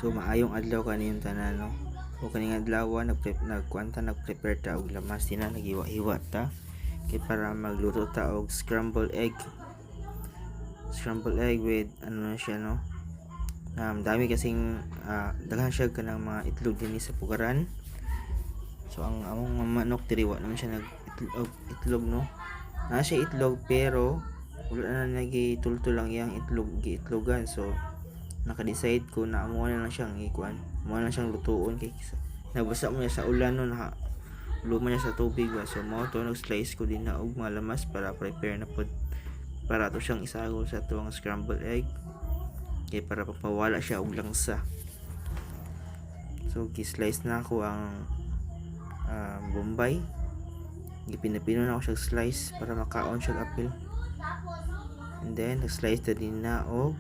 So maayong adlaw kaniyong tanan no. O kaning adlaw nagprepare ta og lamas tina naghiwa-hiwa ta kay para magluto ta og scrambled egg. Scrambled egg with ano na siya no. Dami kasing daghan siya kanang mga itlog dinhi sa pugaran. So ang among manok diri wa naman siya itlog no. Na siya itlog pero wala na nagitultol lang yang giitlogan. So naka-decide ko na amo na lang siyang ikuan. Amo na lang siyang lutuon kay nabasa mo niya sa ulan no, luma niya sa tubig ba. So mo to nag-slice ko din na og mga lamas para prepare na pod para to siyang isagol sa tuwang scrambled egg kay para papawala siya og langsa. So gi-slice na ako ang bombay. Gipinapino na ako siya slice para makaon siya apil. And then nag-slice na din na og